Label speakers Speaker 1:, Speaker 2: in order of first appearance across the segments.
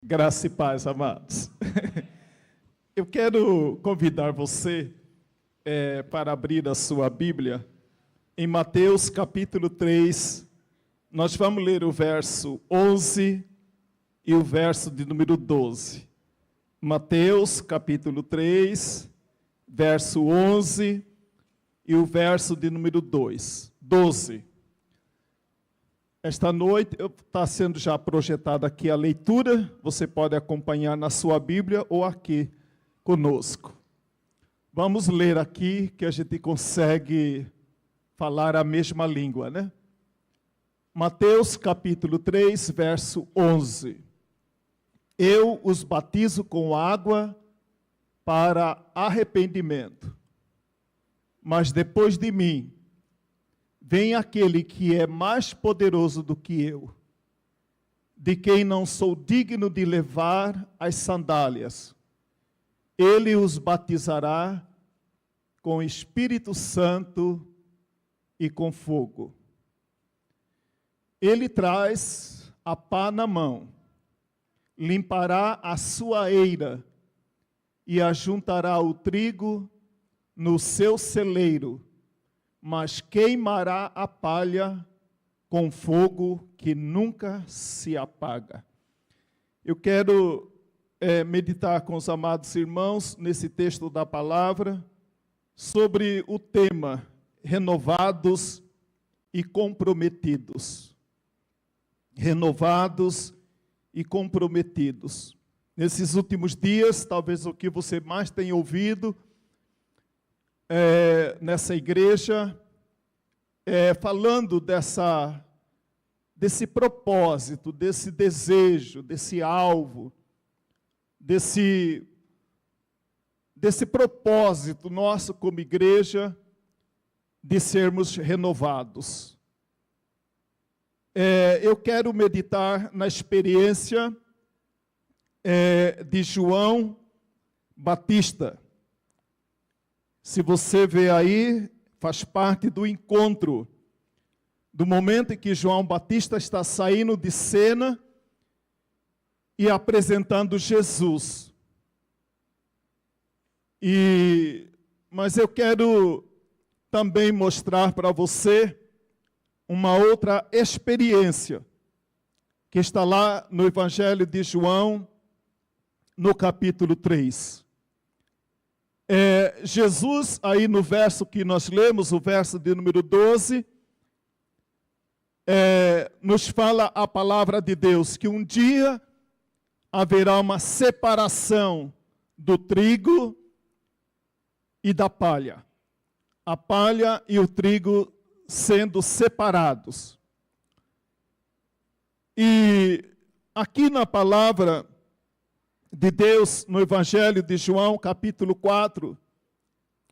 Speaker 1: Graça e paz, amados. Eu quero convidar você para abrir a sua Bíblia em Mateus capítulo 3. Nós vamos ler o verso 11 e o verso de número 12. Mateus capítulo 3, verso 11 e o verso de número 12. Esta noite está sendo já projetada aqui a leitura, você pode acompanhar na sua Bíblia ou aqui conosco. Vamos ler aqui que a gente consegue falar a mesma língua, né? Mateus capítulo 3, verso 11. Eu os batizo com água para arrependimento, mas depois de mim vem aquele que é mais poderoso do que eu, de quem não sou digno de levar as sandálias. Ele os batizará com Espírito Santo e com fogo. Ele traz a pá na mão, limpará a sua eira e ajuntará o trigo no seu celeiro, mas queimará a palha com fogo que nunca se apaga. Eu quero meditar com os amados irmãos nesse texto da palavra sobre o tema renovados e comprometidos. Renovados e comprometidos. Nesses últimos dias, talvez o que você mais tem ouvido nessa igreja, falando desse propósito, desse desejo, desse alvo, desse propósito nosso como igreja de sermos renovados. Eu quero meditar na experiência de João Batista. Se você vê aí, faz parte do encontro, do momento em que João Batista está saindo de cena e apresentando Jesus. Mas eu quero também mostrar para você uma outra experiência, que está lá no Evangelho de João, no capítulo 3. Jesus, aí no verso que nós lemos, o verso de número 12, nos fala a palavra de Deus, que um dia haverá uma separação do trigo e da palha. A palha e o trigo sendo separados. E aqui na palavra de Deus, no Evangelho de João, capítulo 4,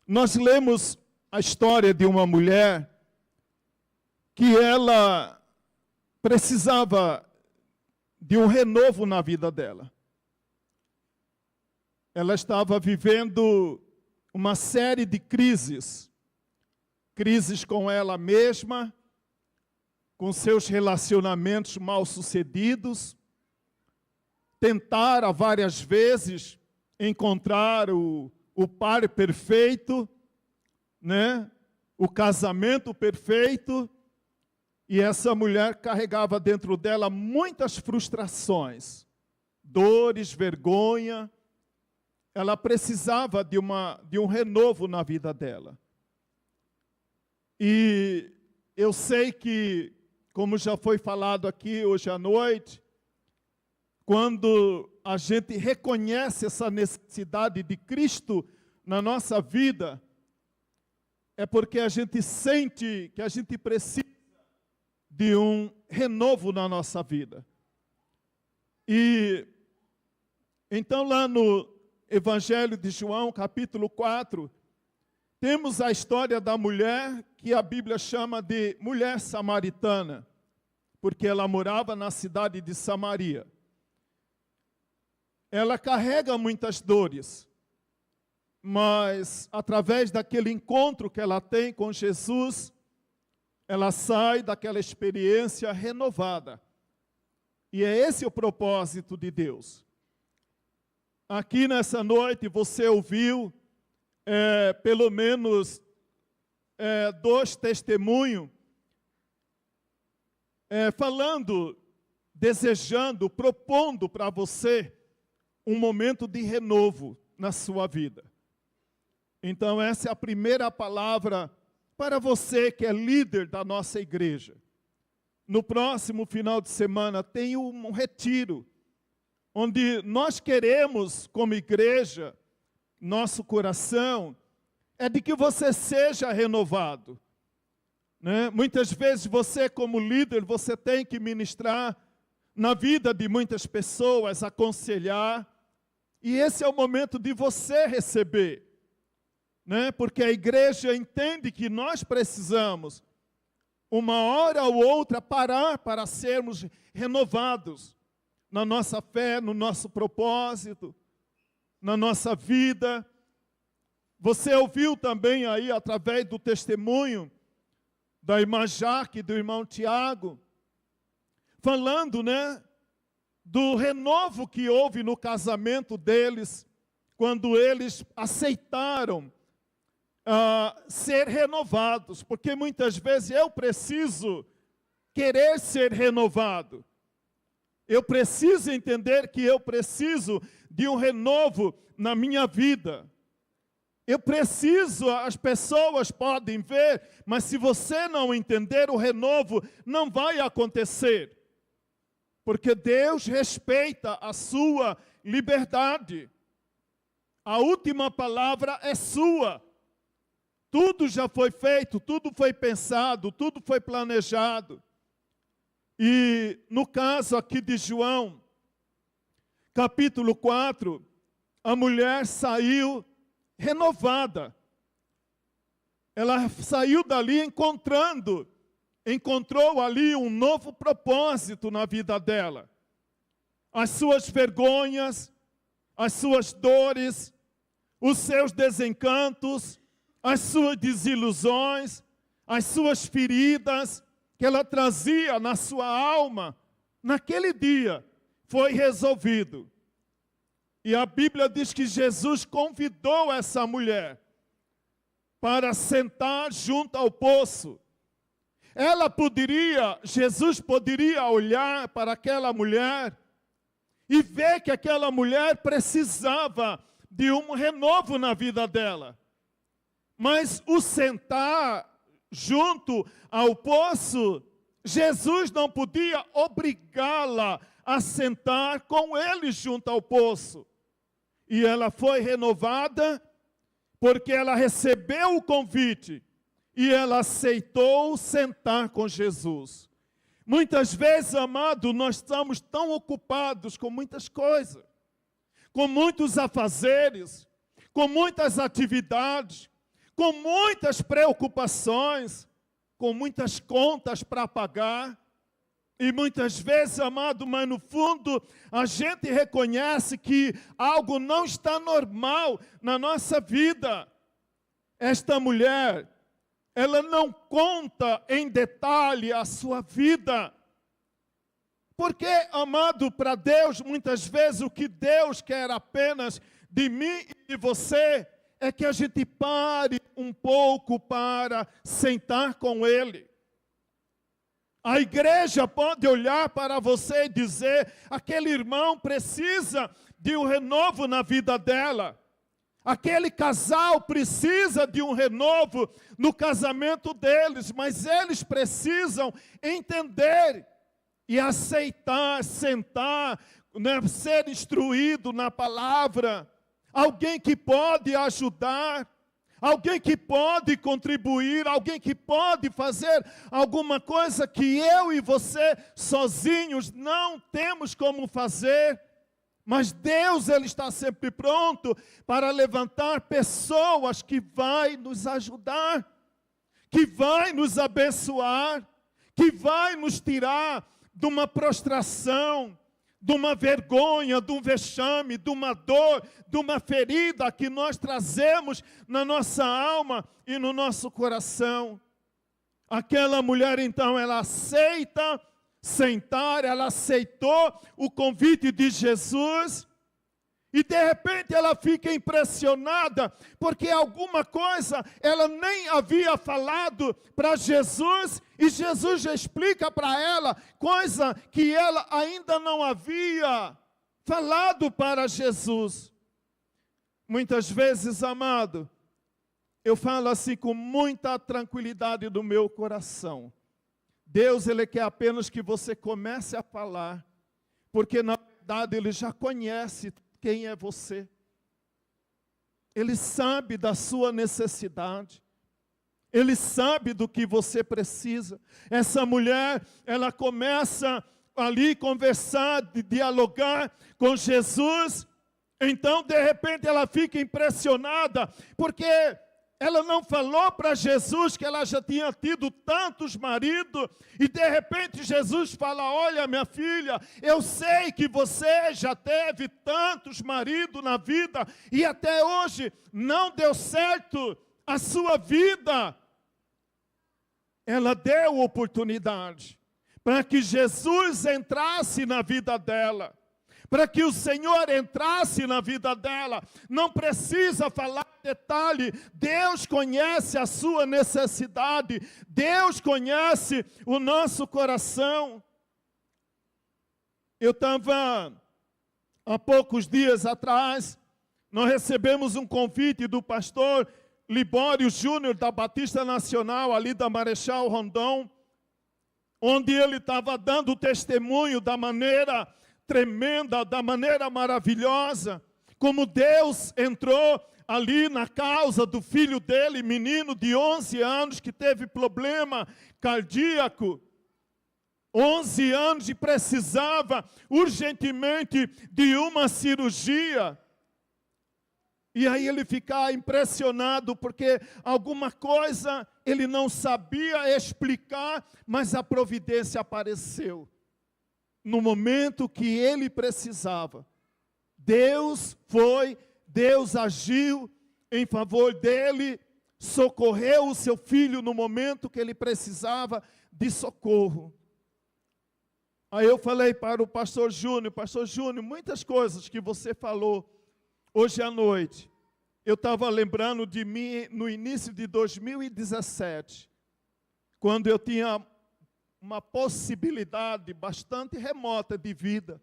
Speaker 1: nós lemos a história de uma mulher que ela precisava de um renovo na vida dela. Ela estava vivendo uma série de crises com ela mesma, com seus relacionamentos mal-sucedidos, tentara várias vezes encontrar o par perfeito, né? O casamento perfeito, e essa mulher carregava dentro dela muitas frustrações, dores, vergonha. Ela precisava de um renovo na vida dela. E eu sei que, como já foi falado aqui hoje à noite, quando a gente reconhece essa necessidade de Cristo na nossa vida, é porque a gente sente que a gente precisa de um renovo na nossa vida. E então lá no Evangelho de João, capítulo 4, temos a história da mulher que a Bíblia chama de mulher samaritana, porque ela morava na cidade de Samaria. Ela carrega muitas dores, mas através daquele encontro que ela tem com Jesus, ela sai daquela experiência renovada. E é esse o propósito de Deus. Aqui nessa noite você ouviu pelo menos 2 testemunhos falando, desejando, propondo para você um momento de renovo na sua vida. Então essa é a primeira palavra para você que é líder da nossa igreja. No próximo final de semana tem um retiro, onde nós queremos, como igreja, nosso coração, é de que você seja renovado. Né? Muitas vezes você, como líder, você tem que ministrar na vida de muitas pessoas, aconselhar, e esse é o momento de você receber. Né? Porque a igreja entende que nós precisamos, uma hora ou outra, parar para sermos renovados na nossa fé, no nosso propósito, na nossa vida. Você ouviu também aí, através do testemunho da irmã Jaque, do irmão Tiago, falando, né, do renovo que houve no casamento deles, quando eles aceitaram ser renovados, porque muitas vezes eu preciso querer ser renovado. Eu preciso entender que eu preciso de um renovo na minha vida. Eu preciso, as pessoas podem ver, mas se você não entender, o renovo não vai acontecer. Porque Deus respeita a sua liberdade. A última palavra é sua. Tudo já foi feito, tudo foi pensado, tudo foi planejado. E no caso aqui de João, capítulo 4, a mulher saiu renovada. Ela saiu dali encontrou ali um novo propósito na vida dela. As suas vergonhas, as suas dores, os seus desencantos, as suas desilusões, as suas feridas que ela trazia na sua alma, naquele dia, foi resolvido. E a Bíblia diz que Jesus convidou essa mulher para sentar junto ao poço. Jesus poderia olhar para aquela mulher e ver que aquela mulher precisava de um renovo na vida dela. Mas o sentar junto ao poço, Jesus não podia obrigá-la a sentar com ele junto ao poço. E ela foi renovada porque ela recebeu o convite e ela aceitou sentar com Jesus. Muitas vezes, amado, nós estamos tão ocupados com muitas coisas, com muitos afazeres, com muitas atividades, com muitas preocupações, com muitas contas para pagar. E muitas vezes, amado, mas no fundo, a gente reconhece que algo não está normal na nossa vida. Esta mulher, ela não conta em detalhe a sua vida. Porque, amado, para Deus, muitas vezes o que Deus quer apenas de mim e de você é que a gente pare um pouco para sentar com Ele. A igreja pode olhar para você e dizer, aquele irmão precisa de um renovo na vida dela. Aquele casal precisa de um renovo no casamento deles, mas eles precisam entender e aceitar, sentar, né, ser instruído na palavra. Alguém que pode ajudar, alguém que pode contribuir, alguém que pode fazer alguma coisa que eu e você sozinhos não temos como fazer. Mas Deus, Ele está sempre pronto para levantar pessoas que vai nos ajudar, que vai nos abençoar, que vai nos tirar de uma prostração, de uma vergonha, de um vexame, de uma dor, de uma ferida que nós trazemos na nossa alma e no nosso coração. Aquela mulher, então, ela aceita sentar, ela aceitou o convite de Jesus. E de repente ela fica impressionada, porque alguma coisa ela nem havia falado para Jesus, e Jesus já explica para ela coisa que ela ainda não havia falado para Jesus. Muitas vezes, amado, eu falo assim com muita tranquilidade do meu coração. Deus, Ele quer apenas que você comece a falar, porque na verdade Ele já conhece quem é você. Ele sabe da sua necessidade. Ele sabe do que você precisa. Essa mulher, ela começa ali conversar, dialogar com Jesus. Então, de repente, ela fica impressionada, porque ela não falou para Jesus que ela já tinha tido tantos maridos, e de repente Jesus fala: olha, minha filha, eu sei que você já teve tantos maridos na vida, e até hoje não deu certo a sua vida. Ela deu oportunidade para que Jesus entrasse na vida dela, para que o Senhor entrasse na vida dela. Não precisa falar detalhe. Deus conhece a sua necessidade. Deus conhece o nosso coração. Eu estava, há poucos dias atrás, nós recebemos um convite do pastor Libório Júnior, da Batista Nacional, ali da Marechal Rondon, onde ele estava dando testemunho da maneira tremenda, da maneira maravilhosa, como Deus entrou ali na causa do filho dele, menino de 11 anos, que teve problema cardíaco, 11 anos, e precisava urgentemente de uma cirurgia. E aí ele fica impressionado, porque alguma coisa ele não sabia explicar, mas a providência apareceu. No momento que ele precisava, Deus agiu em favor dele, socorreu o seu filho no momento que ele precisava de socorro. Aí eu falei para o pastor Júnior: muitas coisas que você falou hoje à noite, eu estava lembrando de mim no início de 2017, quando eu tinha uma possibilidade bastante remota de vida,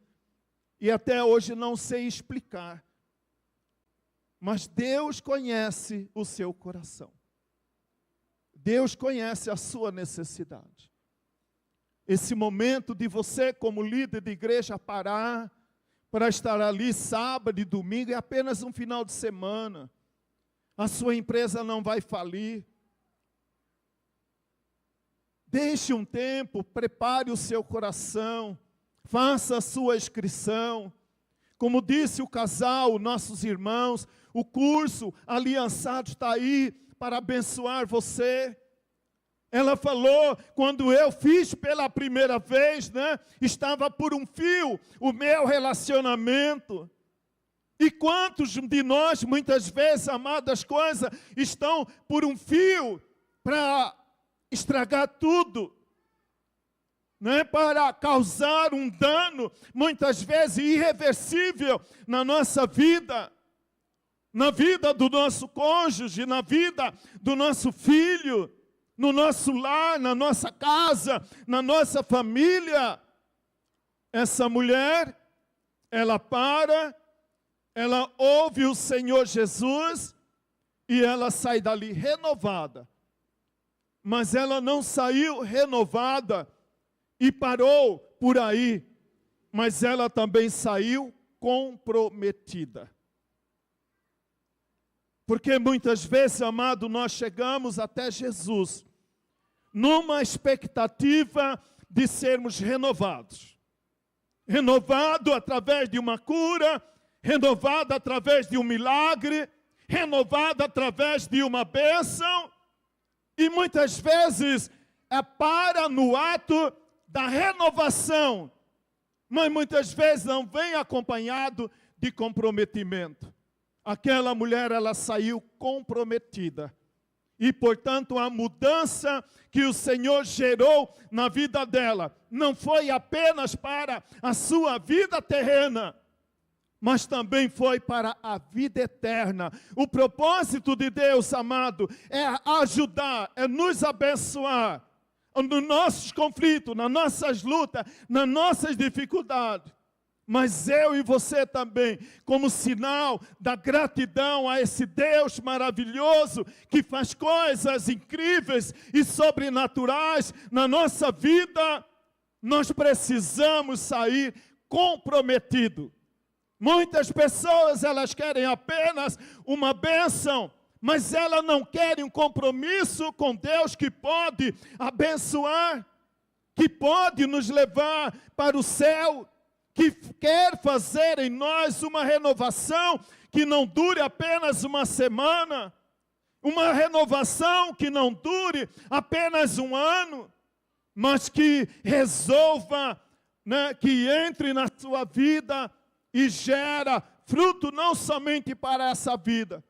Speaker 1: e até hoje não sei explicar. Mas Deus conhece o seu coração. Deus conhece a sua necessidade. Esse momento de você, como líder de igreja, parar para estar ali sábado e domingo, é apenas um final de semana. A sua empresa não vai falir. Deixe um tempo, prepare o seu coração, faça a sua inscrição. Como disse o casal, nossos irmãos, o curso Aliançados está aí para abençoar você. Ela falou, quando eu fiz pela primeira vez, estava por um fio o meu relacionamento. E quantos de nós, muitas vezes, amadas, coisas estão por um fio para estragar tudo, para causar um dano, muitas vezes irreversível na nossa vida, na vida do nosso cônjuge, na vida do nosso filho, no nosso lar, na nossa casa, na nossa família. Essa mulher, ela ela ouve o Senhor Jesus e ela sai dali renovada. Mas ela não saiu renovada e parou por aí, mas ela também saiu comprometida. Porque muitas vezes, amado, nós chegamos até Jesus numa expectativa de sermos renovados. Renovado através de uma cura, renovado através de um milagre, renovado através de uma bênção. E muitas vezes para no ato da renovação, mas muitas vezes não vem acompanhado de comprometimento. Aquela mulher, ela saiu comprometida. E, portanto, a mudança que o Senhor gerou na vida dela não foi apenas para a sua vida terrena, mas também foi para a vida eterna. O propósito de Deus, amado, é ajudar, é nos abençoar nos nossos conflitos, nas nossas lutas, nas nossas dificuldades. Mas eu e você também, como sinal da gratidão a esse Deus maravilhoso, que faz coisas incríveis e sobrenaturais na nossa vida, nós precisamos sair comprometidos. Muitas pessoas, elas querem apenas uma bênção, mas elas não querem um compromisso com Deus que pode abençoar, que pode nos levar para o céu, que quer fazer em nós uma renovação que não dure apenas uma semana, uma renovação que não dure apenas um ano, mas que resolva, que entre na sua vida e gera fruto não somente para essa vida,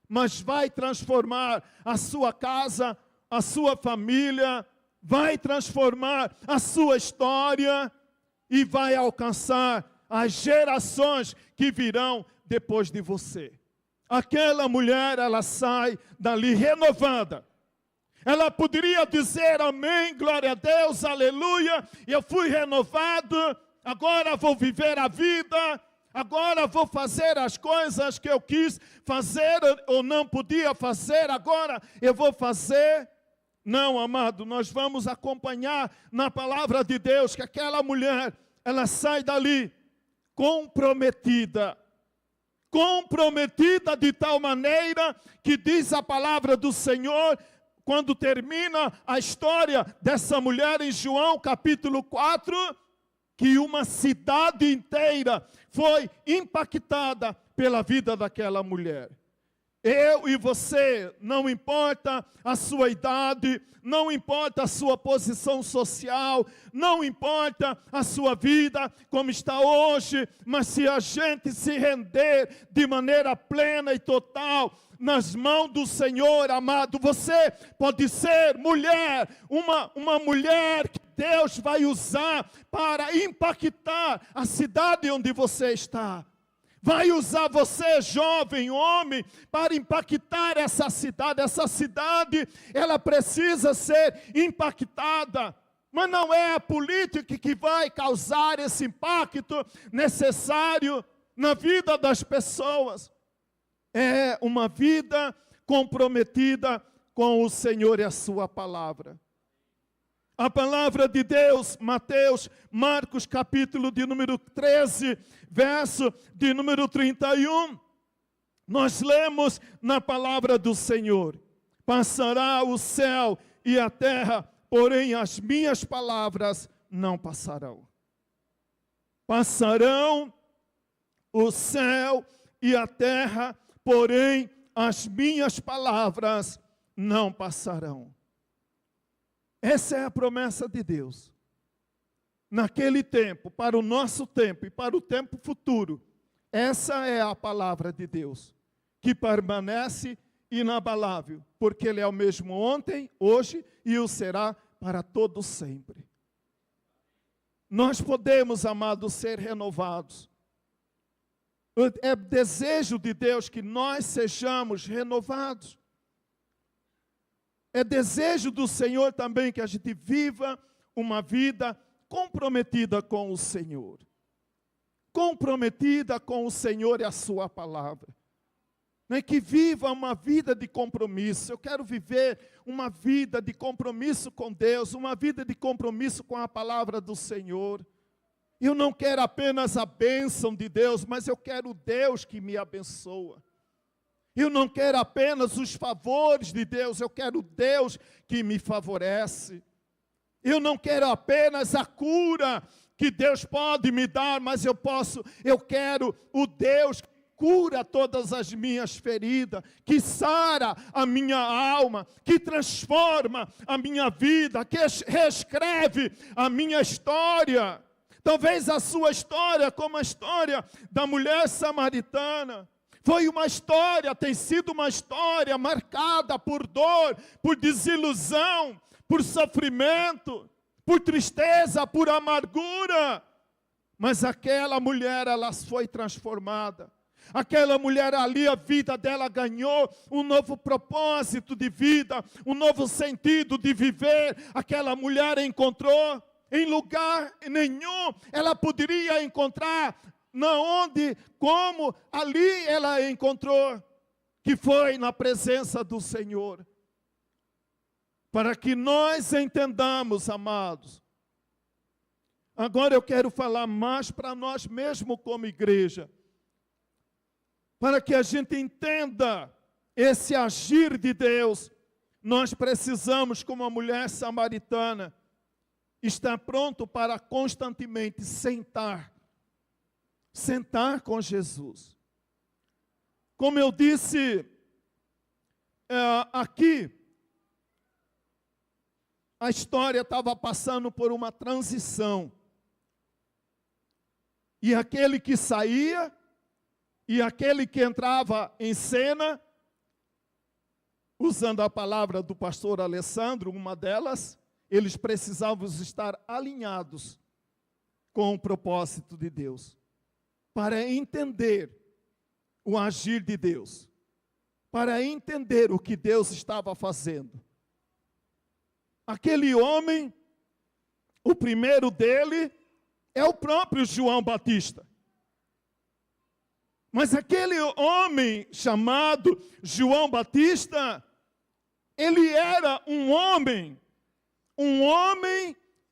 Speaker 1: mas vai transformar a sua casa, a sua família, vai transformar a sua história, e vai alcançar as gerações que virão depois de você. Aquela mulher, ela sai dali renovada. Ela poderia dizer amém, glória a Deus, aleluia, eu fui renovado, agora vou viver a vida, agora vou fazer as coisas que eu quis fazer ou não podia fazer, agora eu vou fazer. Não, amado, nós vamos acompanhar na palavra de Deus que aquela mulher, ela sai dali comprometida. Comprometida de tal maneira que diz a palavra do Senhor, quando termina a história dessa mulher em João capítulo 4, que uma cidade inteira foi impactada pela vida daquela mulher. Eu e você, não importa a sua idade, não importa a sua posição social, não importa a sua vida como está hoje, mas se a gente se render de maneira plena e total nas mãos do Senhor, amado, você pode ser mulher, uma mulher que Deus vai usar para impactar a cidade onde você está. Vai usar você, jovem, homem, para impactar essa cidade. Essa cidade, ela precisa ser impactada. Mas não é a política que vai causar esse impacto necessário na vida das pessoas. É uma vida comprometida com o Senhor e a sua palavra. A palavra de Deus, Marcos capítulo de número 13, verso de número 31. Nós lemos na palavra do Senhor: passará o céu e a terra, porém as minhas palavras não passarão. Passarão o céu e a terra, porém as minhas palavras não passarão. Essa é a promessa de Deus. Naquele tempo, para o nosso tempo e para o tempo futuro, essa é a palavra de Deus, que permanece inabalável, porque Ele é o mesmo ontem, hoje e o será para todo sempre. Nós podemos, amados, ser renovados. É desejo de Deus que nós sejamos renovados. É desejo do Senhor também que a gente viva uma vida comprometida com o Senhor. Comprometida com o Senhor e a sua palavra. Que viva uma vida de compromisso. Eu quero viver uma vida de compromisso com Deus, uma vida de compromisso com a palavra do Senhor. Eu não quero apenas a bênção de Deus, mas eu quero Deus que me abençoa. Eu não quero apenas os favores de Deus, eu quero Deus que me favorece. Eu não quero apenas a cura que Deus pode me dar, mas eu quero o Deus que cura todas as minhas feridas, que sara a minha alma, que transforma a minha vida, que reescreve a minha história. Talvez a sua história, como a história da mulher samaritana, Foi uma história, tem sido uma história marcada por dor, por desilusão, por sofrimento, por tristeza, por amargura. Mas aquela mulher, ela foi transformada. Aquela mulher ali, a vida dela ganhou um novo propósito de vida, um novo sentido de viver. Aquela mulher encontrou em lugar nenhum, ela poderia encontrar, como ali ela encontrou, que foi na presença do Senhor. Para que nós entendamos, amados, agora eu quero falar mais para nós mesmos como igreja, para que a gente entenda esse agir de Deus. Nós precisamos, como a mulher samaritana, estar pronto para constantemente sentar com Jesus. Como eu disse aqui, a história estava passando por uma transição. E aquele que saía e aquele que entrava em cena, usando a palavra do pastor Alessandro, uma delas, eles precisavam estar alinhados com o propósito de Deus, para entender o agir de Deus, para entender o que Deus estava fazendo. Aquele homem, o primeiro dele, é o próprio João Batista. Mas aquele homem chamado João Batista, ele era um homem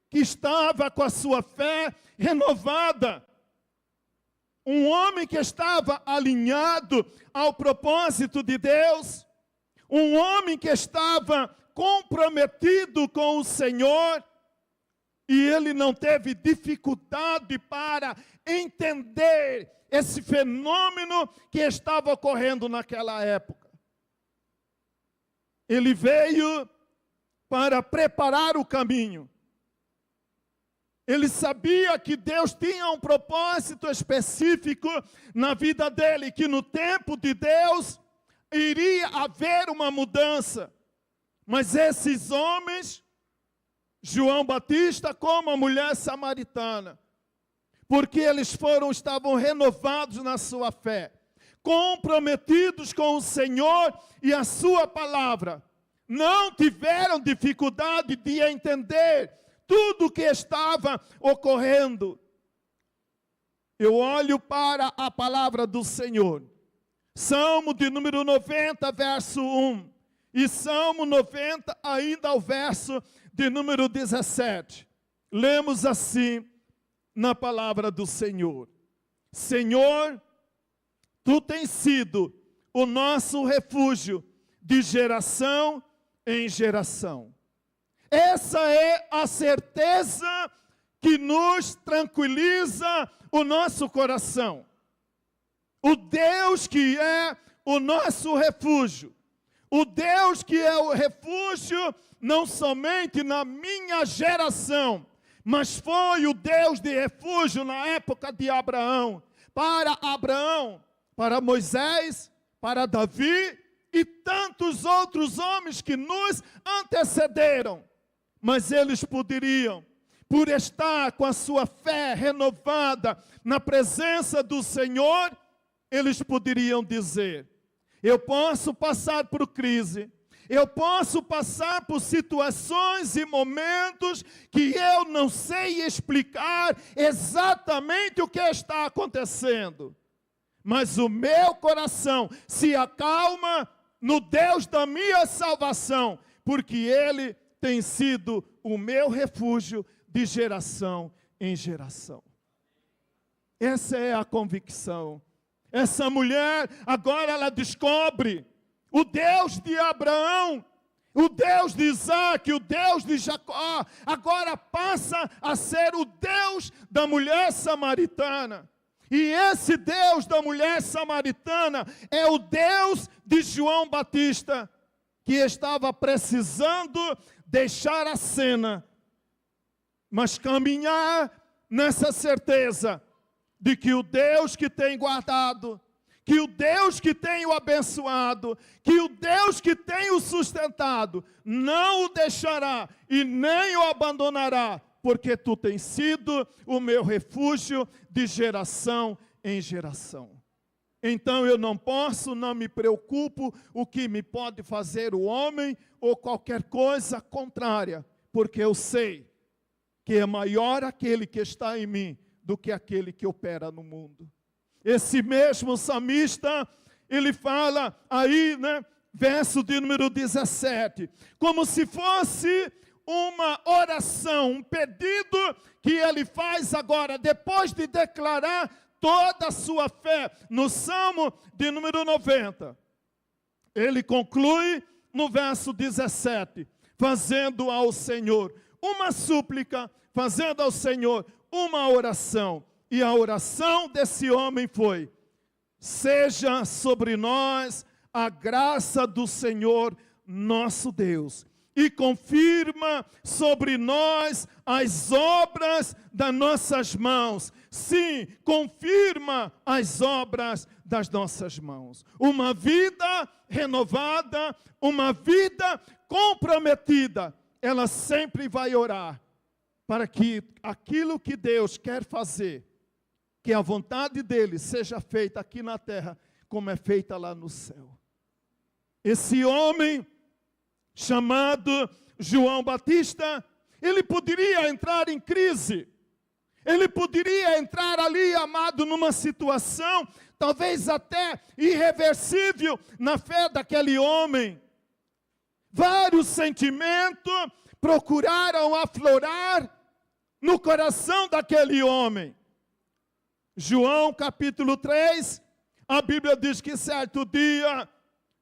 Speaker 1: que estava com a sua fé renovada. Um homem que estava alinhado ao propósito de Deus. Um homem que estava comprometido com o Senhor. E ele não teve dificuldade para entender esse fenômeno que estava ocorrendo naquela época. Ele veio para preparar o caminho. Ele sabia que Deus tinha um propósito específico na vida dele, que no tempo de Deus iria haver uma mudança. Mas esses homens, João Batista como a mulher samaritana, porque eles estavam renovados na sua fé, comprometidos com o Senhor e a sua palavra, não tiveram dificuldade de entender tudo o que estava ocorrendo. Eu olho para a palavra do Senhor. Salmo de número 90, verso 1. E Salmo 90, ainda ao verso de número 17. Lemos assim na palavra do Senhor. Senhor, Tu tens sido o nosso refúgio de geração em geração. Essa é a certeza que nos tranquiliza o nosso coração. O Deus que é o nosso refúgio. O Deus que é o refúgio não somente na minha geração, mas foi o Deus de refúgio na época de Abraão. Para Moisés, para Davi e tantos outros homens que nos antecederam. Mas eles poderiam, por estar com a sua fé renovada na presença do Senhor, eles poderiam dizer: eu posso passar por crise, eu posso passar por situações e momentos que eu não sei explicar exatamente o que está acontecendo. Mas o meu coração se acalma no Deus da minha salvação, porque Ele tem sido o meu refúgio de geração em geração. Essa é a convicção. Essa mulher, agora ela descobre o Deus de Abraão, o Deus de Isaac, o Deus de Jacó, agora passa a ser o Deus da mulher samaritana. E esse Deus da mulher samaritana é o Deus de João Batista, que estava precisando deixar a cena, mas caminhar nessa certeza de que o Deus que tem guardado, que o Deus que tem o abençoado, que o Deus que tem o sustentado, não o deixará e nem o abandonará, porque tu tens sido o meu refúgio de geração em geração. Então eu não me preocupo o que me pode fazer o homem ou qualquer coisa contrária, porque eu sei que é maior aquele que está em mim do que aquele que opera no mundo. Esse mesmo salmista, ele fala aí, verso de número 17, como se fosse uma oração, um pedido que ele faz agora, depois de declarar toda a sua fé, no Salmo de número 90. Ele conclui no verso 17, fazendo ao Senhor uma súplica, fazendo ao Senhor uma oração. E a oração desse homem foi: seja sobre nós a graça do Senhor nosso Deus, e confirma sobre nós as obras das nossas mãos. Sim, confirma as obras das nossas mãos. Uma vida renovada, uma vida comprometida, ela sempre vai orar para que aquilo que Deus quer fazer, que a vontade dele seja feita aqui na terra, como é feita lá no céu. Esse homem chamado João Batista, ele poderia entrar em crise, ele poderia entrar ali, amado, numa situação, talvez até irreversível na fé daquele homem. Vários sentimentos procuraram aflorar no coração daquele homem. João capítulo 3, a Bíblia diz que certo dia,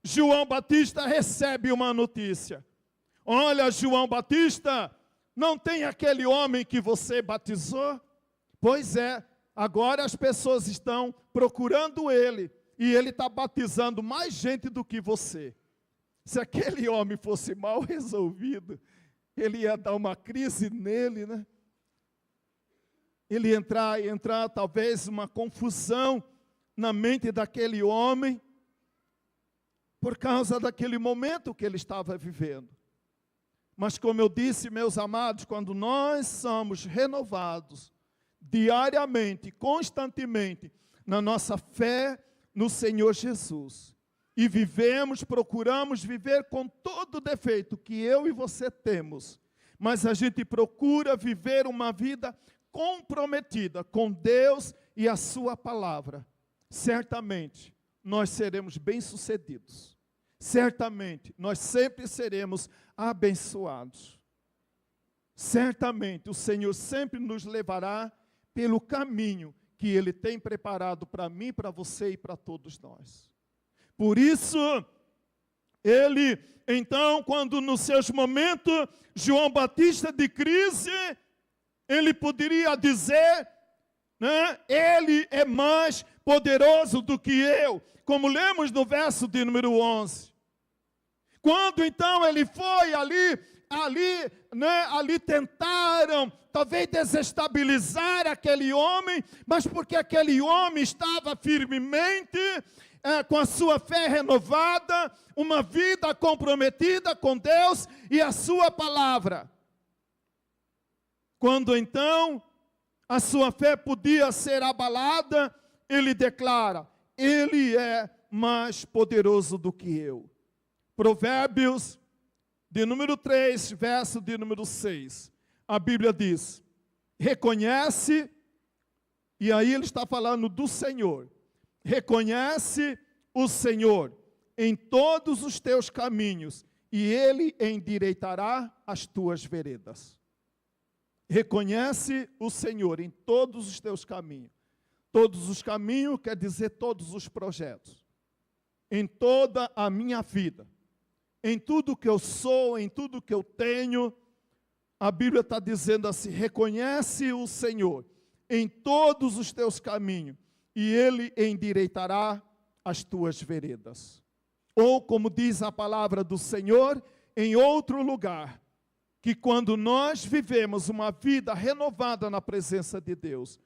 Speaker 1: João Batista recebe uma notícia. Olha, João Batista, não tem aquele homem que você batizou? Pois é, agora as pessoas estão procurando ele, e ele está batizando mais gente do que você. Se aquele homem fosse mal resolvido, ele ia dar uma crise nele, né? Ele ia entrar talvez uma confusão na mente daquele homem, por causa daquele momento que ele estava vivendo. Mas como eu disse, meus amados, quando nós somos renovados diariamente, constantemente, na nossa fé no Senhor Jesus, e procuramos viver com todo o defeito que eu e você temos, mas a gente procura viver uma vida comprometida com Deus e a sua palavra, certamente nós seremos bem-sucedidos. Certamente nós sempre seremos abençoados. Certamente o Senhor sempre nos levará pelo caminho que Ele tem preparado para mim, para você e para todos nós. Por isso, ele, então, quando nos seus momentos, João Batista de crise, ele poderia dizer, ele é mais poderoso do que eu, como lemos no verso de número 11. Quando então ele foi ali tentaram talvez desestabilizar aquele homem, mas porque aquele homem estava firmemente com a sua fé renovada, uma vida comprometida com Deus e a sua palavra. Quando então a sua fé podia ser abalada, ele declara: ele é mais poderoso do que eu. Provérbios de número 3, verso de número 6. A Bíblia diz: reconhece, e aí ele está falando do Senhor. Reconhece o Senhor em todos os teus caminhos, e Ele endireitará as tuas veredas. Reconhece o Senhor em todos os teus caminhos. Todos os caminhos quer dizer todos os projetos. Em toda a minha vida, em tudo que eu sou, em tudo que eu tenho, a Bíblia está dizendo assim: reconhece o Senhor em todos os teus caminhos, e Ele endireitará as tuas veredas. Ou, como diz a palavra do Senhor, em outro lugar, que quando nós vivemos uma vida renovada na presença de Deus,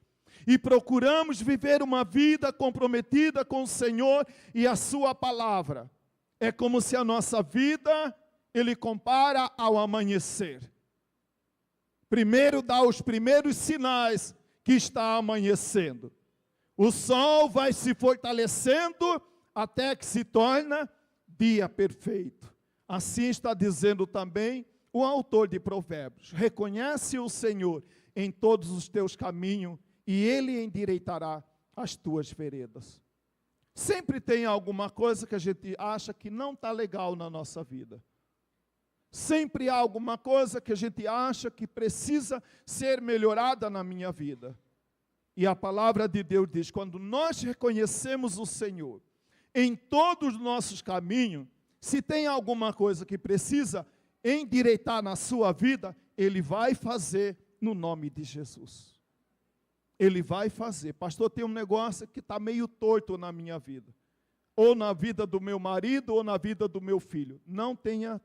Speaker 1: e procuramos viver uma vida comprometida com o Senhor e a sua palavra, é como se a nossa vida, ele compara ao amanhecer. Primeiro dá os primeiros sinais que está amanhecendo. O sol vai se fortalecendo até que se torna dia perfeito. Assim está dizendo também o autor de Provérbios. Reconhece o Senhor em todos os teus caminhos e Ele endireitará as tuas veredas. Sempre tem alguma coisa que a gente acha que não está legal na nossa vida. Sempre há alguma coisa que a gente acha que precisa ser melhorada na minha vida. E a palavra de Deus diz, quando nós reconhecemos o Senhor em todos os nossos caminhos, se tem alguma coisa que precisa endireitar na sua vida, Ele vai fazer no nome de Jesus. Ele vai fazer. Pastor, tem um negócio que está meio torto na minha vida. Ou na vida do meu marido, ou na vida do meu filho. Não tenha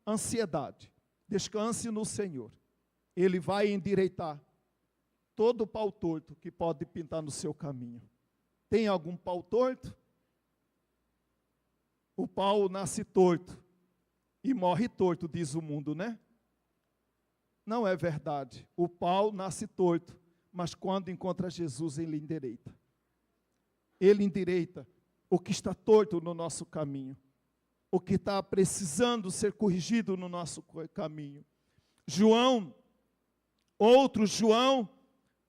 Speaker 1: ansiedade. Descanse no Senhor. Ele vai endireitar todo o pau torto que pode pintar no seu caminho. Tem algum pau torto? O pau nasce torto e morre torto, diz o mundo, né? Não é verdade. O pau nasce torto, mas quando encontra Jesus, ele endireita. Ele endireita o que está torto no nosso caminho, o que está precisando ser corrigido no nosso caminho. João, outro João,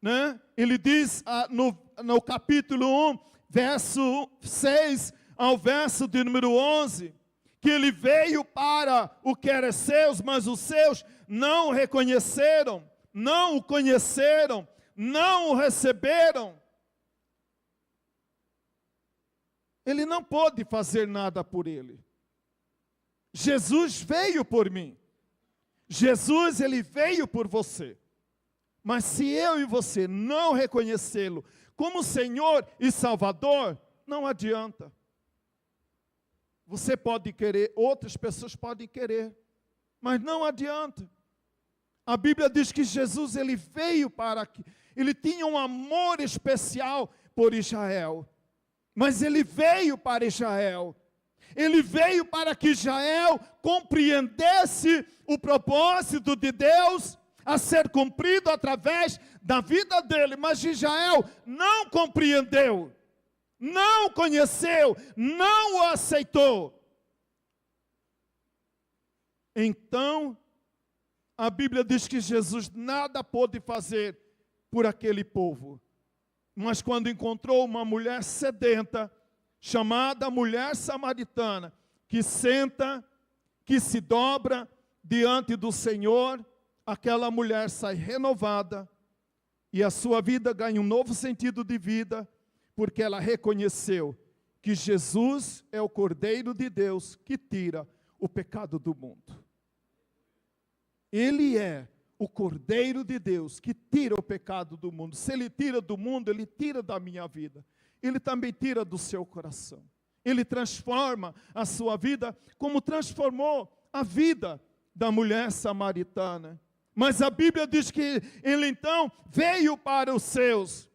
Speaker 1: né? Ele diz no capítulo 1, verso 6 ao verso de número 11, que ele veio para o que era seus, mas os seus não o reconheceram, não o conheceram, não o receberam. Ele não pôde fazer nada por ele. Jesus veio por mim. Jesus, ele veio por você. Mas se eu e você não reconhecê-lo como Senhor e Salvador, não adianta. Você pode querer, outras pessoas podem querer, mas não adianta. A Bíblia diz que Jesus, ele veio para aqui. Ele tinha um amor especial por Israel. Mas ele veio para Israel. Ele veio para que Israel compreendesse o propósito de Deus a ser cumprido através da vida dele. Mas Israel não compreendeu, não o conheceu, não o aceitou. Então, a Bíblia diz que Jesus nada pôde fazer por aquele povo. Mas quando encontrou uma mulher sedenta, chamada mulher samaritana, que senta, que se dobra diante do Senhor, aquela mulher sai renovada e a sua vida ganha um novo sentido de vida, porque ela reconheceu que Jesus é o Cordeiro de Deus que tira o pecado do mundo. Ele é o Cordeiro de Deus que tira o pecado do mundo. Se Ele tira do mundo, Ele tira da minha vida. Ele também tira do seu coração. Ele transforma a sua vida como transformou a vida da mulher samaritana. Mas a Bíblia diz que Ele então veio para os seus.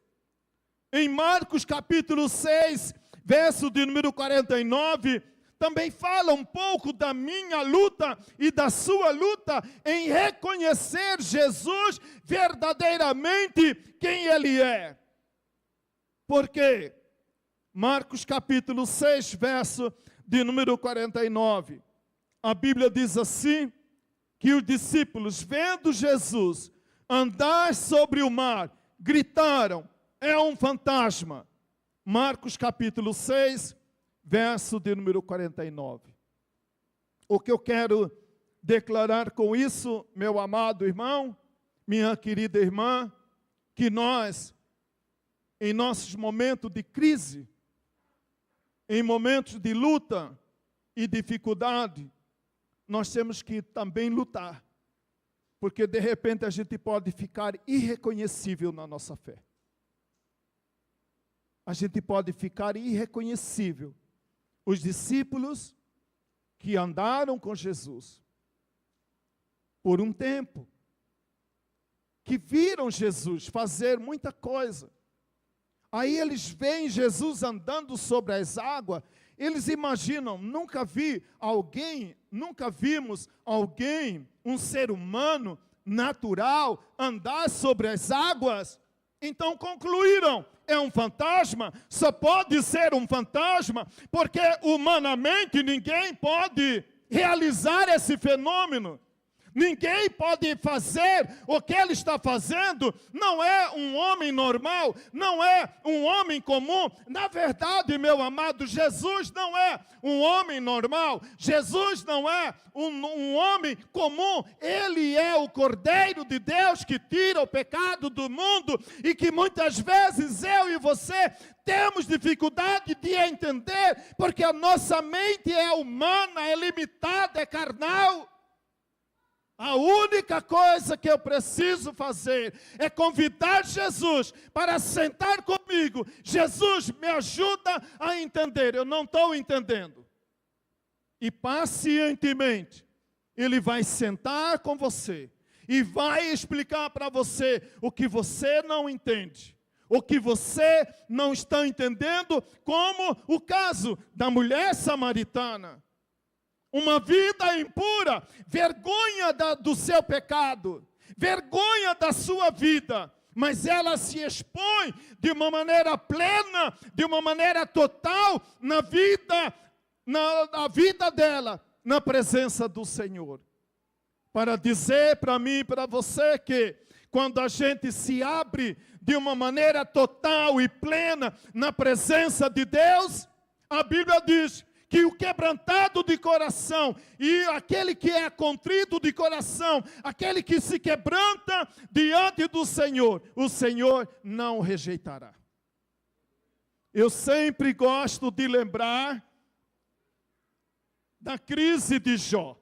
Speaker 1: Em Marcos capítulo 6, verso de número 49, também fala um pouco da minha luta e da sua luta em reconhecer Jesus verdadeiramente quem Ele é. Por quê? Marcos capítulo 6, verso de número 49. A Bíblia diz assim, que os discípulos, vendo Jesus andar sobre o mar, gritaram, é um fantasma. Marcos capítulo 6, verso de número 49. O que eu quero declarar com isso, meu amado irmão, minha querida irmã, que nós, em nossos momentos de crise, em momentos de luta e dificuldade, nós temos que também lutar, porque de repente a gente pode ficar irreconhecível na nossa fé. A gente pode ficar irreconhecível. Os discípulos que andaram com Jesus por um tempo, que viram Jesus fazer muita coisa. Aí eles veem Jesus andando sobre as águas, eles imaginam, nunca vimos alguém, um ser humano natural, andar sobre as águas. Então concluíram, é um fantasma, só pode ser um fantasma, porque humanamente ninguém pode realizar esse fenômeno. Ninguém pode fazer o que ele está fazendo, não é um homem normal, não é um homem comum. Na verdade, meu amado, Jesus não é um homem normal, Jesus não é um homem comum, ele é o Cordeiro de Deus que tira o pecado do mundo e que muitas vezes eu e você temos dificuldade de entender, porque a nossa mente é humana, é limitada, é carnal. A única coisa que eu preciso fazer é convidar Jesus para sentar comigo. Jesus, me ajuda a entender. Eu não estou entendendo. E pacientemente, Ele vai sentar com você e vai explicar para você o que você não entende. O que você não está entendendo, como o caso da mulher samaritana. Uma vida impura, vergonha do seu pecado, vergonha da sua vida, mas ela se expõe de uma maneira plena, de uma maneira total na vida dela, na presença do Senhor. Para dizer para mim e para você que quando a gente se abre de uma maneira total e plena na presença de Deus, a Bíblia diz que o quebrantado de coração e aquele que é contrito de coração, aquele que se quebranta diante do Senhor, o Senhor não o rejeitará. Eu sempre gosto de lembrar da crise de Jó.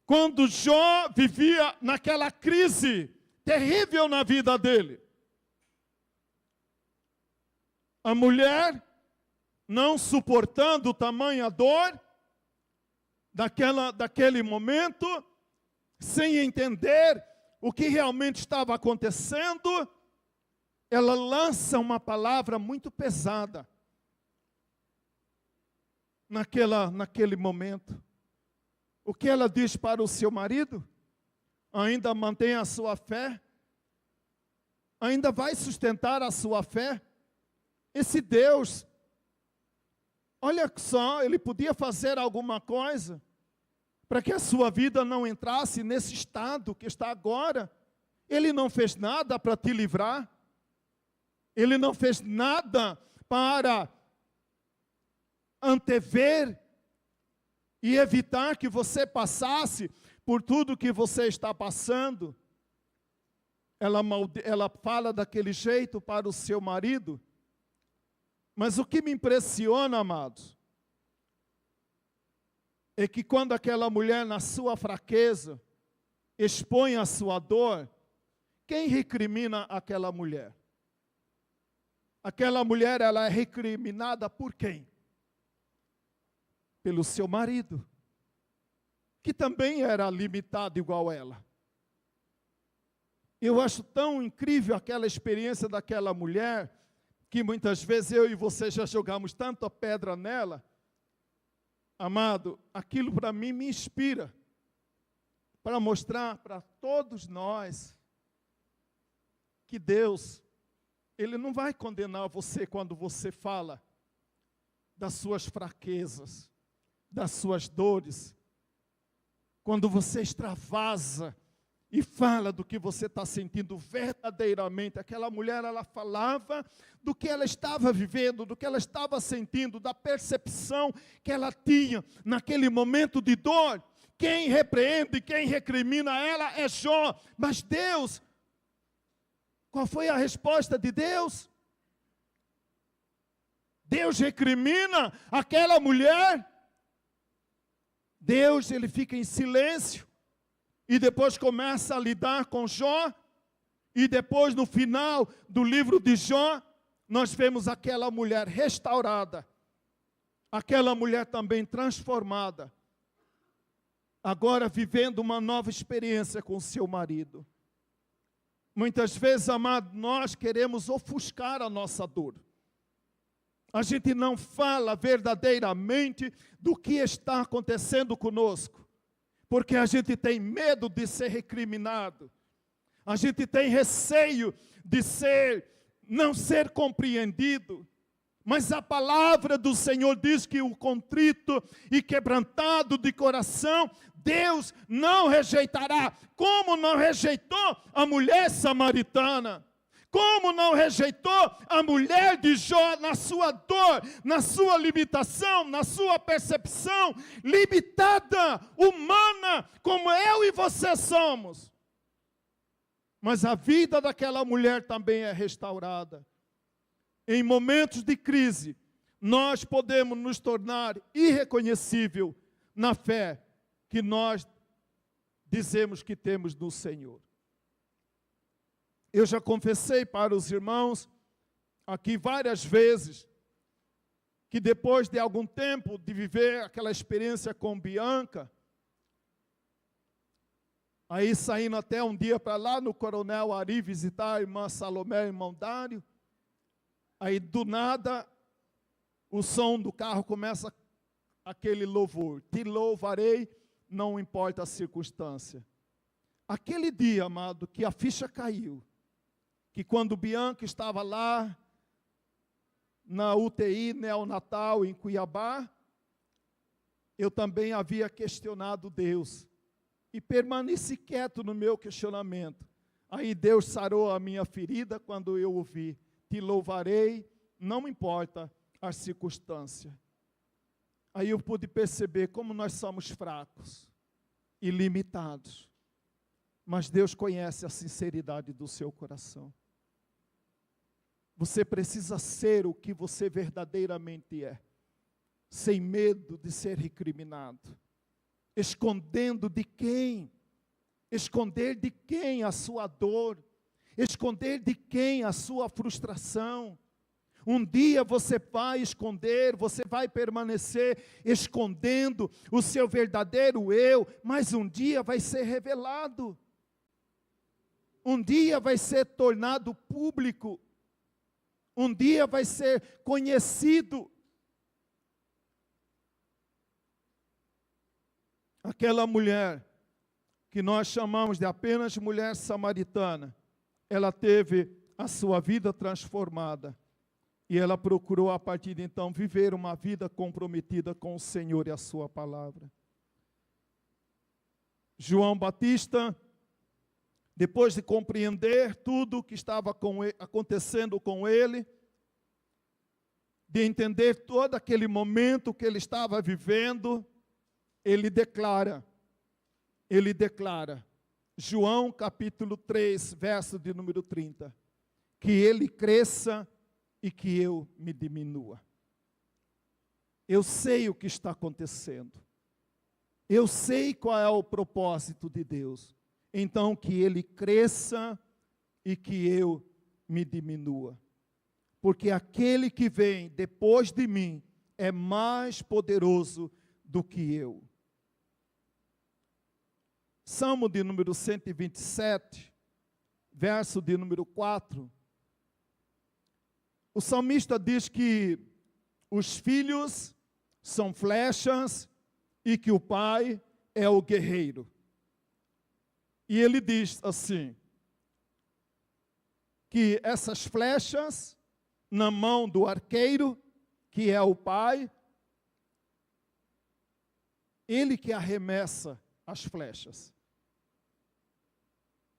Speaker 1: Quando Jó vivia naquela crise terrível na vida dele, a mulher, não suportando tamanha dor daquele momento, sem entender o que realmente estava acontecendo, ela lança uma palavra muito pesada naquele momento. O que ela diz para o seu marido? Ainda mantém a sua fé? Ainda vai sustentar a sua fé? Esse Deus, olha só, Ele podia fazer alguma coisa para que a sua vida não entrasse nesse estado que está agora. Ele não fez nada para te livrar. Ele não fez nada para antever e evitar que você passasse por tudo que você está passando. Ela fala daquele jeito para o seu marido. Mas o que me impressiona, amados, é que quando aquela mulher, na sua fraqueza, expõe a sua dor, quem recrimina aquela mulher? Aquela mulher, ela é recriminada por quem? Pelo seu marido, que também era limitado igual ela. Eu acho tão incrível aquela experiência daquela mulher, que muitas vezes eu e você já jogamos tanta pedra nela. Amado, aquilo para mim me inspira, para mostrar para todos nós, que Deus, Ele não vai condenar você quando você fala das suas fraquezas, das suas dores, quando você extravasa e fala do que você está sentindo verdadeiramente. Aquela mulher, ela falava do que ela estava vivendo, do que ela estava sentindo, da percepção que ela tinha naquele momento de dor. Quem repreende, quem recrimina ela é Jó. Mas Deus, qual foi a resposta de Deus? Deus recrimina aquela mulher. Deus, Ele fica em silêncio. E depois começa a lidar com Jó. E depois, no final do livro de Jó, nós vemos aquela mulher restaurada. Aquela mulher também transformada. agora vivendo uma nova experiência com o seu marido. Muitas vezes, amado, nós queremos ofuscar a nossa dor. A gente não fala verdadeiramente do que está acontecendo conosco, porque a gente tem medo de ser recriminado. A gente tem receio de não ser compreendido. Mas a palavra do Senhor diz que o contrito e quebrantado de coração, Deus não rejeitará. Como não rejeitou a mulher samaritana? Como não rejeitou a mulher de Jó na sua dor, na sua limitação, na sua percepção limitada, humana, como eu e você somos? Mas a vida daquela mulher também é restaurada. Em momentos de crise, nós podemos nos tornar irreconhecível na fé que nós dizemos que temos no Senhor. Eu já confessei para os irmãos aqui várias vezes que depois de algum tempo de viver aquela experiência com Bianca, aí saindo até um dia para lá no Coronel Ari visitar a irmã Salomé e o irmão Dário, aí do nada o som do carro começa aquele louvor, te louvarei, não importa a circunstância. Aquele dia, amado, que a ficha caiu, que quando Bianca estava lá, na UTI neonatal em Cuiabá, eu também havia questionado Deus, e permaneci quieto no meu questionamento. Aí Deus sarou a minha ferida quando eu ouvi, te louvarei, não importa a circunstância. Aí eu pude perceber como nós somos fracos e limitados. Mas Deus conhece a sinceridade do seu coração. Você precisa ser o que você verdadeiramente é, sem medo de ser recriminado. Escondendo de quem? Esconder de quem a sua dor? Esconder de quem a sua frustração? Um dia você vai esconder, você vai permanecer escondendo o seu verdadeiro eu, mas um dia vai ser revelado. Um dia vai ser tornado público. Um dia vai ser conhecido. Aquela mulher, que nós chamamos de apenas mulher samaritana, ela teve a sua vida transformada. E ela procurou, a partir de então, viver uma vida comprometida com o Senhor e a sua palavra. João Batista, depois de compreender tudo o que estava acontecendo com ele, de entender todo aquele momento que ele estava vivendo, ele declara, João capítulo 3, verso de número 30, que ele cresça e que eu me diminua. Eu sei o que está acontecendo. Eu sei qual é o propósito de Deus. Então, que ele cresça e que eu me diminua. Porque aquele que vem depois de mim é mais poderoso do que eu. Salmo de número 127, verso de número 4. O salmista diz que os filhos são flechas e que o pai é o guerreiro. E ele diz assim, que essas flechas na mão do arqueiro, que é o pai, ele que arremessa as flechas.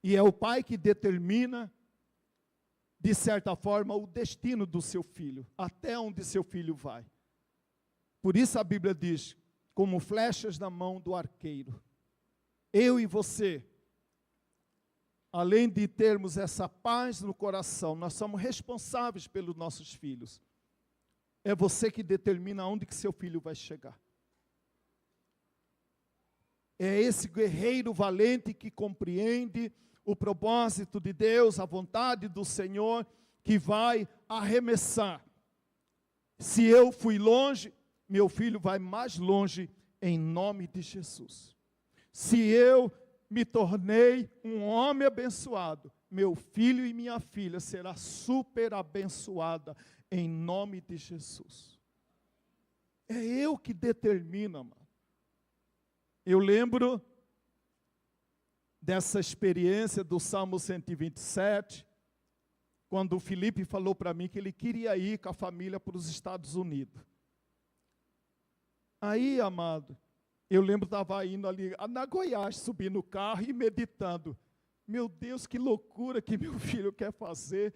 Speaker 1: E é o pai que determina, de certa forma, o destino do seu filho, até onde seu filho vai. Por isso a Bíblia diz, como flechas na mão do arqueiro. Eu e você, além de termos essa paz no coração, nós somos responsáveis pelos nossos filhos. É você que determina onde que seu filho vai chegar. É esse guerreiro valente que compreende o propósito de Deus, a vontade do Senhor, que vai arremessar. Se eu fui longe, meu filho vai mais longe em nome de Jesus. Se eu me tornei um homem abençoado, meu filho e minha filha será super abençoada em nome de Jesus. É eu que determino, amado. Eu lembro dessa experiência do Salmo 127, quando o Felipe falou para mim que ele queria ir com a família para os Estados Unidos. Aí, amado, eu lembro que estava indo ali na Goiás, subindo no carro e meditando. Meu Deus, que loucura que meu filho quer fazer.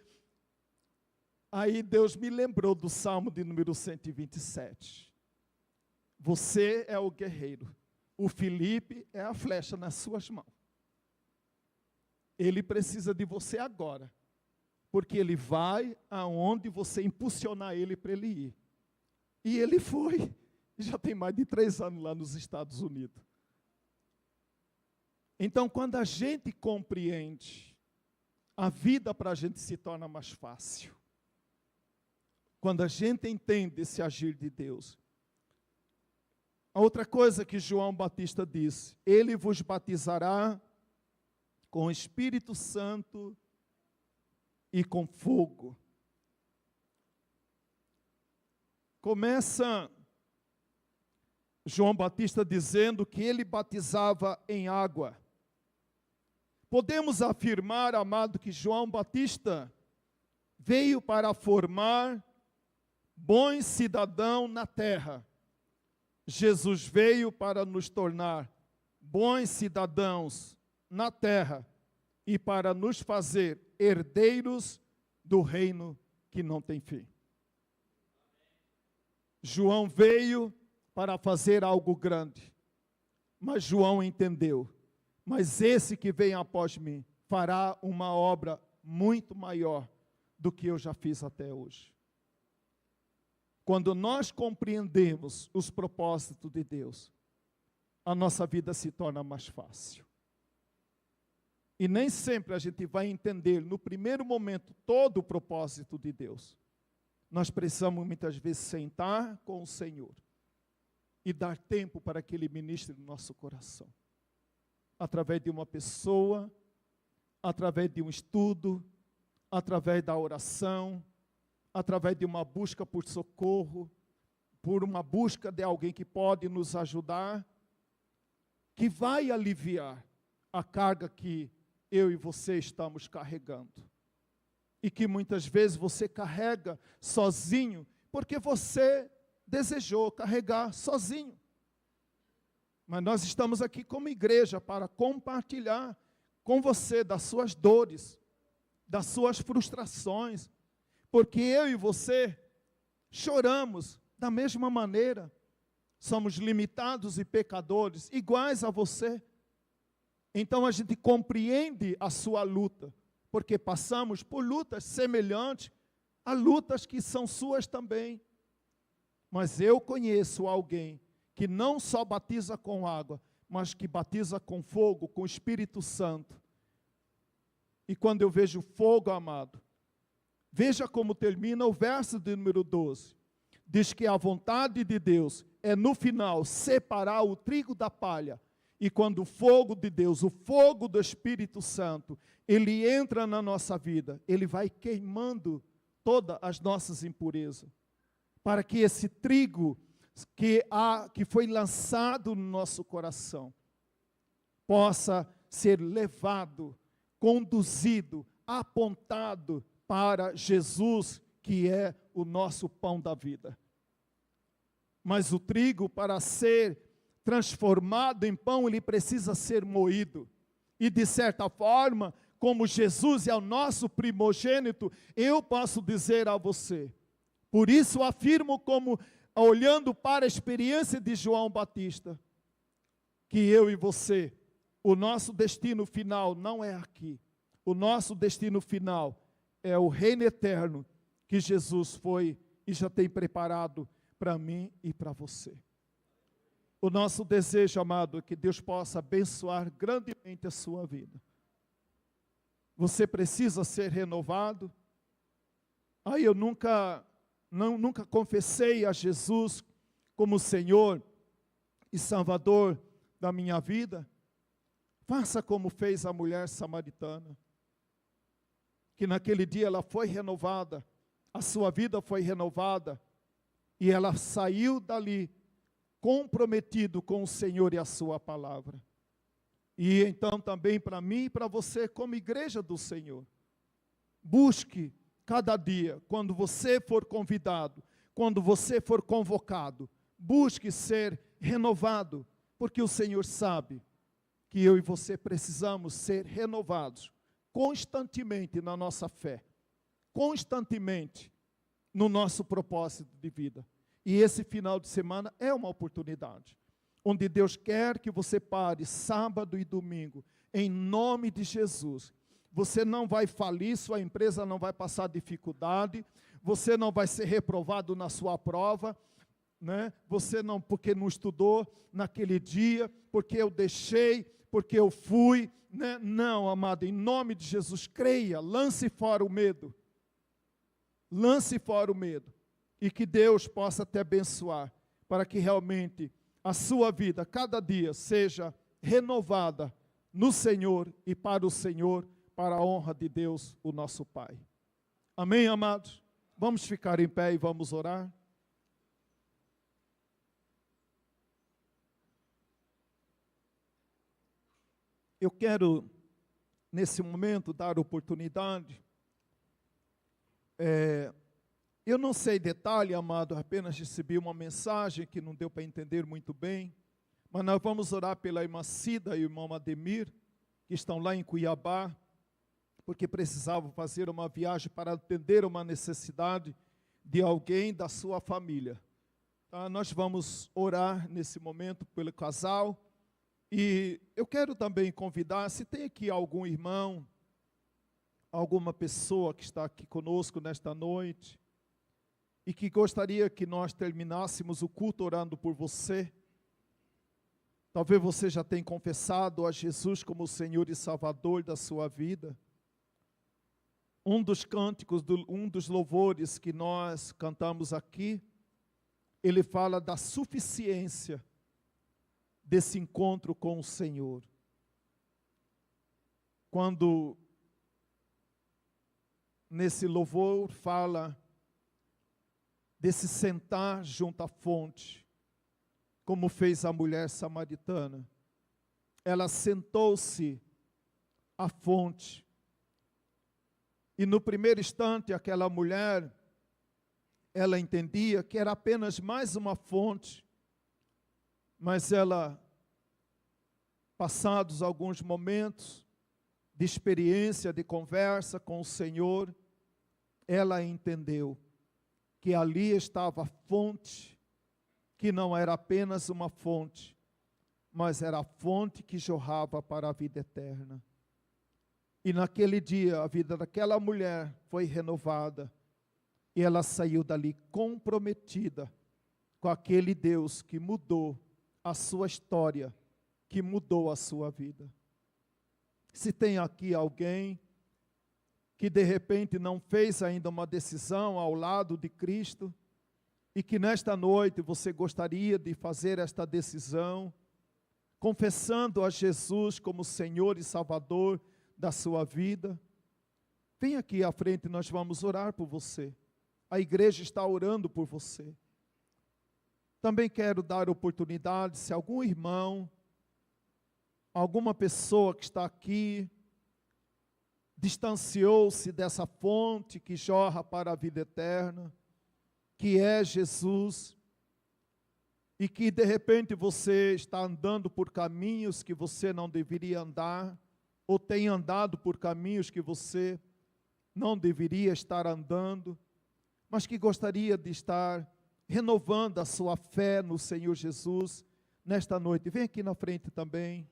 Speaker 1: Aí Deus me lembrou do Salmo de número 127. Você é o guerreiro. O Felipe é a flecha nas suas mãos. Ele precisa de você agora. Porque ele vai aonde você impulsionar ele para ele ir. E ele foi. Já tem mais de 3 anos lá nos Estados Unidos. Então, quando a gente compreende, a vida para a gente se torna mais fácil. Quando a gente entende esse agir de Deus. A outra coisa que João Batista disse, ele vos batizará com o Espírito Santo e com fogo. Começa João Batista dizendo que ele batizava em água. Podemos afirmar, amado, que João Batista veio para formar bons cidadãos na terra. Jesus veio para nos tornar bons cidadãos na terra e para nos fazer herdeiros do reino que não tem fim. João veio para fazer algo grande, mas João entendeu, mas esse que vem após mim fará uma obra muito maior do que eu já fiz até hoje. Quando nós compreendemos os propósitos de Deus, a nossa vida se torna mais fácil. E nem sempre a gente vai entender no primeiro momento todo o propósito de Deus. Nós precisamos muitas vezes sentar com o Senhor e dar tempo para que Ele ministre no nosso coração. Através de uma pessoa, através de um estudo, através da oração, através de uma busca por socorro, por uma busca de alguém que pode nos ajudar, que vai aliviar a carga que eu e você estamos carregando. E que muitas vezes você carrega sozinho, porque você desejou carregar sozinho. Mas nós estamos aqui como igreja para compartilhar com você das suas dores, das suas frustrações, porque eu e você choramos da mesma maneira. Somos limitados e pecadores, iguais a você. Então a gente compreende a sua luta, porque passamos por lutas semelhantes a lutas que são suas também. Mas eu conheço alguém que não só batiza com água, mas que batiza com fogo, com o Espírito Santo. E quando eu vejo fogo, amado, veja como termina o verso de número 12. Diz que a vontade de Deus é no final separar o trigo da palha. E quando o fogo de Deus, o fogo do Espírito Santo, ele entra na nossa vida, ele vai queimando todas as nossas impurezas. Para que esse trigo que foi lançado no nosso coração possa ser levado, conduzido, apontado para Jesus, que é o nosso pão da vida. Mas o trigo, para ser transformado em pão, ele precisa ser moído. E de certa forma, como Jesus é o nosso primogênito, eu posso dizer a você, por isso afirmo, como olhando para a experiência de João Batista, que eu e você, o nosso destino final não é aqui. O nosso destino final é o reino eterno que Jesus foi e já tem preparado para mim e para você. O nosso desejo, amado, é que Deus possa abençoar grandemente a sua vida. Você precisa ser renovado. Eu nunca confessei a Jesus como Senhor e Salvador da minha vida. Faça como fez a mulher samaritana, que naquele dia ela foi renovada, a sua vida foi renovada, e ela saiu dali comprometido com o Senhor e a sua palavra. E então também para mim e para você, como igreja do Senhor, busque cada dia, quando você for convidado, quando você for convocado, busque ser renovado, porque o Senhor sabe que eu e você precisamos ser renovados constantemente na nossa fé, constantemente no nosso propósito de vida. E esse final de semana é uma oportunidade, onde Deus quer que você pare sábado e domingo, em nome de Jesus. Você não vai falir, sua empresa não vai passar dificuldade, você não vai ser reprovado na sua prova, né? Você não, porque não estudou naquele dia, porque eu deixei, porque eu fui, né? Não, amado, em nome de Jesus, creia, lance fora o medo. Lance fora o medo. E que Deus possa te abençoar, para que realmente a sua vida, cada dia, seja renovada no Senhor e para o Senhor, para a honra de Deus, o nosso Pai. Amém, amados? Vamos ficar em pé e vamos orar. Eu quero, nesse momento, dar oportunidade. Eu não sei detalhe, amado, apenas recebi uma mensagem que não deu para entender muito bem, mas nós vamos orar pela irmã Cida e o irmão Ademir, que estão lá em Cuiabá, porque precisavam fazer uma viagem para atender uma necessidade de alguém da sua família. Tá? Nós vamos orar nesse momento pelo casal. E eu quero também convidar, se tem aqui algum irmão, alguma pessoa que está aqui conosco nesta noite, e que gostaria que nós terminássemos o culto orando por você. Talvez você já tenha confessado a Jesus como o Senhor e Salvador da sua vida. Um dos cânticos, um dos louvores que nós cantamos aqui, ele fala da suficiência desse encontro com o Senhor. Quando nesse louvor fala desse sentar junto à fonte, como fez a mulher samaritana. Ela sentou-se à fonte. E no primeiro instante, aquela mulher, ela entendia que era apenas mais uma fonte, mas ela, passados alguns momentos de experiência, de conversa com o Senhor, ela entendeu que ali estava a fonte, que não era apenas uma fonte, mas era a fonte que jorrava para a vida eterna. E naquele dia, a vida daquela mulher foi renovada, e ela saiu dali comprometida com aquele Deus que mudou a sua história, que mudou a sua vida. Se tem aqui alguém que de repente não fez ainda uma decisão ao lado de Cristo, e que nesta noite você gostaria de fazer esta decisão, confessando a Jesus como Senhor e Salvador da sua vida, vem aqui à frente, nós vamos orar por você. A igreja está orando por você. Também quero dar oportunidade, se algum irmão, alguma pessoa que está aqui, distanciou-se dessa fonte que jorra para a vida eterna, que é Jesus, e que de repente você está andando por caminhos que você não deveria andar, ou tem andado por caminhos que você não deveria estar andando, mas que gostaria de estar renovando a sua fé no Senhor Jesus nesta noite. Vem aqui na frente também.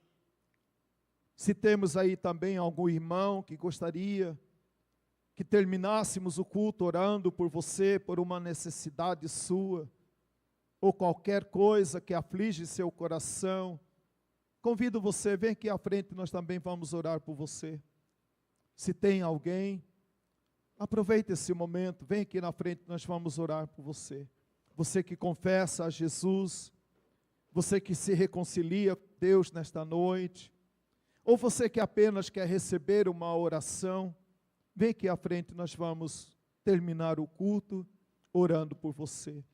Speaker 1: Se temos aí também algum irmão que gostaria que terminássemos o culto orando por você, por uma necessidade sua, ou qualquer coisa que aflige seu coração, convido você, vem aqui à frente, nós também vamos orar por você. Se tem alguém, aproveite esse momento, vem aqui na frente, nós vamos orar por você. Você que confessa a Jesus, você que se reconcilia com Deus nesta noite, Ou você que apenas quer receber uma oração, vem aqui à frente, nós vamos terminar o culto orando por você.